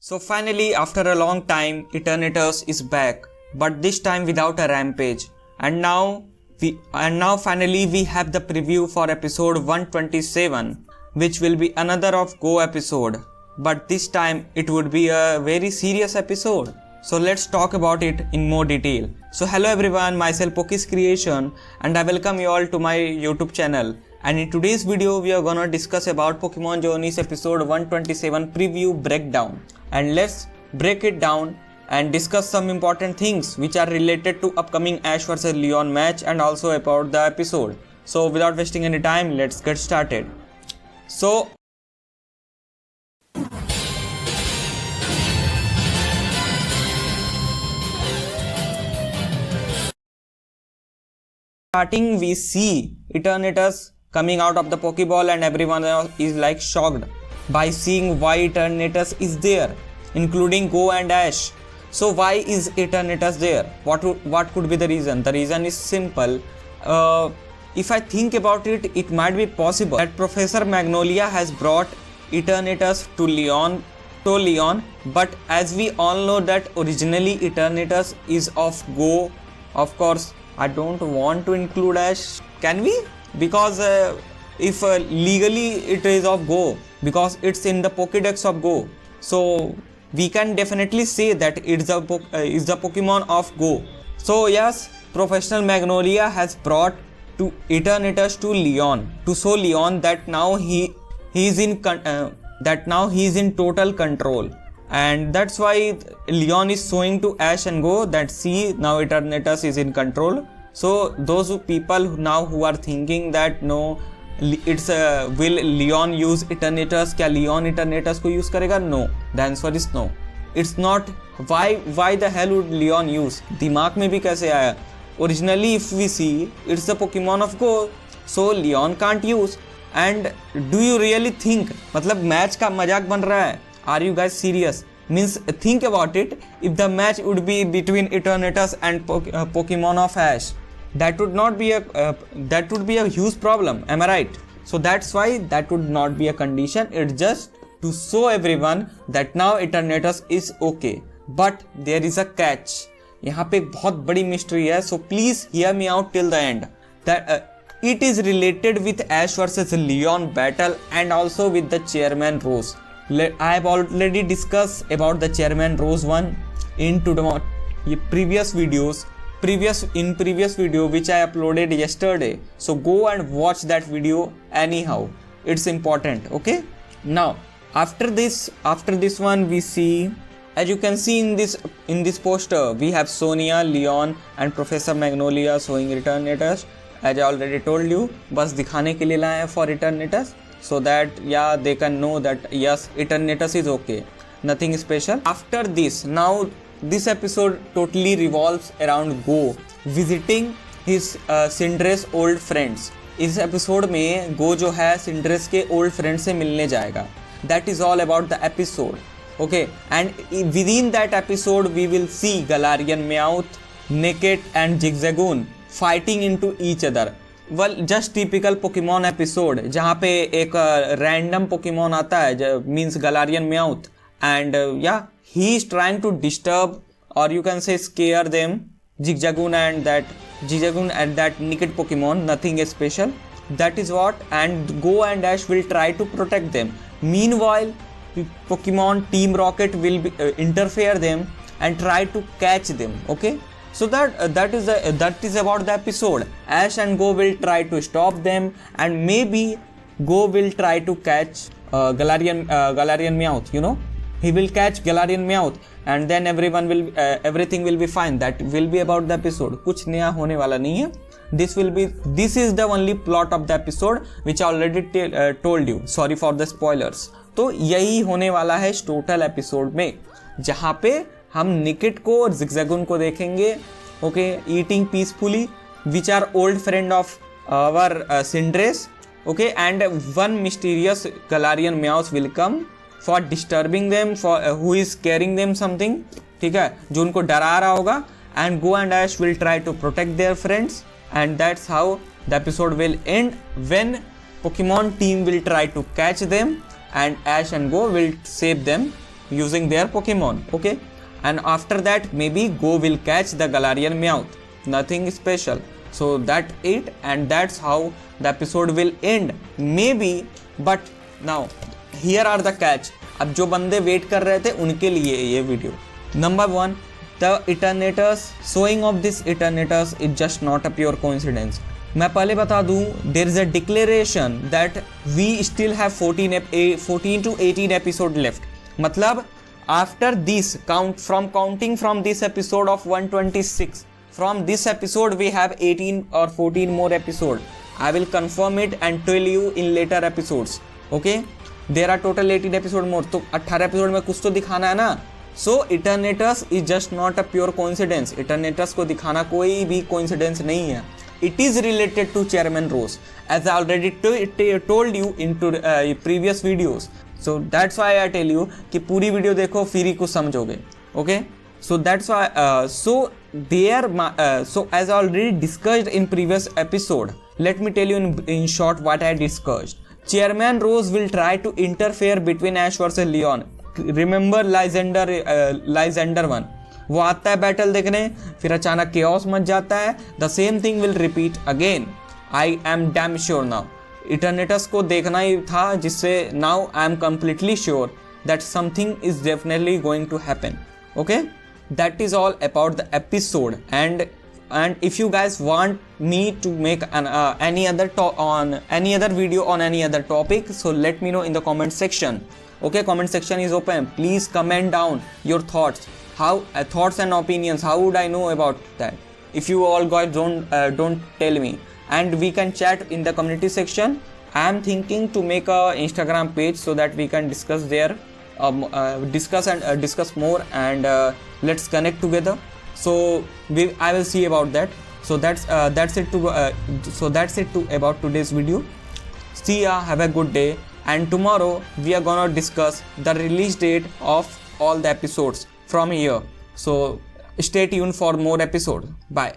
So finally, after a long time, Eternatus is back, but this time without a rampage. And now finally we have the preview for episode 127, which will be another of Go episode. But this time it would be a very serious episode. So let's talk about it in more detail. So hello everyone, myself Pokis Creation, and I welcome you all to my YouTube channel. And in today's video we are gonna discuss about Pokemon Journeys episode 127 preview breakdown. And let's break it down and discuss some important things which are related to upcoming Ash vs Leon match and also about the episode. So without wasting any time, let's get started. So starting, we see Eternatus coming out of the Pokeball and everyone is like shocked by seeing why Eternatus is there, including Go and Ash. So why is Eternatus there? What could be the reason? The reason is simple. If I think about it, it might be possible that Professor Magnolia has brought Eternatus to Leon, but as we all know that originally Eternatus is of Go. Of course, I don't want to include Ash. Can we? Because if legally it is of Go, because it's in the Pokédex of Go, so we can definitely say that it's the Pokemon of Go. So yes, Professional Magnolia has brought to Eternatus to Leon to show Leon that now he is in total control, and that's why Leon is showing to Ash and Go that see, now Eternatus is in control. So those people now who are thinking that no, it's will Leon use Eternatus? क्या Leon Eternatus को use करेगा? No. The answer is no. It's not. Why the hell would Leon use? दिमाग में भी कैसे आया? Originally, if we see, it's the Pokemon of Go, so Leon can't use. And do you really think? मतलब match का मजाक बन रहा है? Are you guys serious? Means think about it. If the match would be between Eternatus and Pokemon of Ash, that would be a huge problem. Am I right? So that's why that would not be a condition. It's just to show everyone that now Eternatus is okay. But there is a catch. यहाँ पे एक बहुत बड़ी mystery है. So please hear me out till the end. That it is related with Ash versus Leon battle and also with the Chairman Rose. I have already discussed about the Chairman Rose one in previous video which I uploaded yesterday. So go and watch that video anyhow. It's important. Okay. Now after this one, we see, as you can see in this poster, we have Sonia, Leon and Professor Magnolia showing Eternatus. As I already told you, बस दिखाने के लिए लाए हैं for Eternatus, so that yeah, they can know that yes, Eternatus is okay, nothing special. After this, now this episode totally revolves around Go visiting his Cinderace old friends. इस episode में Go जो है Cinderace के old friends से मिलने जाएगा. That is all about the episode. Okay, and within that episode we will see Galarian Meowth, Nickit and Zigzagoon fighting into each other. Well, just typical Pokemon episode जहाँ पे एक random Pokemon आता है, means Galarian Meowth, and yeah, he is trying to disturb or you can say scare them, Zigzagoon and that Nickit Pokemon, nothing special. That is what, and Go and Ash will try to protect them. Meanwhile, Pokemon Team Rocket will interfere them and try to catch them. Okay. So that is about the episode. Ash and Go will try to stop them, and maybe Go will try to catch Galarian Meowth. You know, he will catch Galarian Meowth, and then everything will be fine. That will be about the episode. कुछ नया होने वाला नहीं है. This is the only plot of the episode which I already told you. Sorry for the spoilers. तो यही होने वाला है टोटल एपिसोड में, जहाँ पे हम निकिट को और जिगजैगून को देखेंगे. Okay, eating peacefully, which are old friend of our Cinderace. Okay, and one mysterious Galarian Meowth will come for disturbing them, for who is caring them something. ठीक है, जो उनको डरा रहा होगा. And Go and Ash will try to protect their friends, and that's how the episode will end, when Pokemon team will try to catch them and Ash and Go will save them using their Pokemon. Okay, and after that maybe Go will catch the Galarian Meowth. Nothing special. So that it, and that's how the episode will end maybe. But now here are the catch. अब जो बंदे wait कर रहे थे उनके लिए ये video. Number 1, the Eternators, showing of this Eternators is just not a pure coincidence. मैं पहले बता दूं, there is a declaration that we still have 14 to 18 episode left. मतलब after this counting from this episode of 126, from this episode we have 18 or 14 more episode. I will confirm it and tell you in later episodes. Okay, there are total 18 episode more. तो 18 episode में कुछ तो दिखाना है ना. So Eternators is just not a pure coincidence. Eternators को दिखाना कोई भी coincidence नहीं है. It is related to Chairman Rose, as I already told you in previous videos. So that's why I tell you कि पूरी वीडियो देखो फिर ही कुछ समझोगे. Okay, so that's why so as I already discussed in previous episode, let me tell you in short what I discussed. Chairman Rose will try to interfere between Ash versus Leon. Remember Lysander 1. वो आता है battle देखने, फिर अचानक chaos मच जाता है. The same thing will repeat again. I am damn sure now. Eternals को देखना ही था, जिससे now I am completely sure that something is definitely going to happen. Okay, that is all about the episode. And if you guys want me to make any other video on any other topic, so let me know in the comment section. Okay, comment section is open. Please comment down your thoughts. Thoughts and opinions. How would I know about that? If you all guys don't tell me, and we can chat in the community section. I am thinking to make a Instagram page so that we can discuss there, discuss more, and let's connect together. So I will see about that. So that's it about today's video. See ya. Have a good day. And tomorrow we are gonna discuss the release date of all the episodes from here. So stay tuned for more episodes. Bye.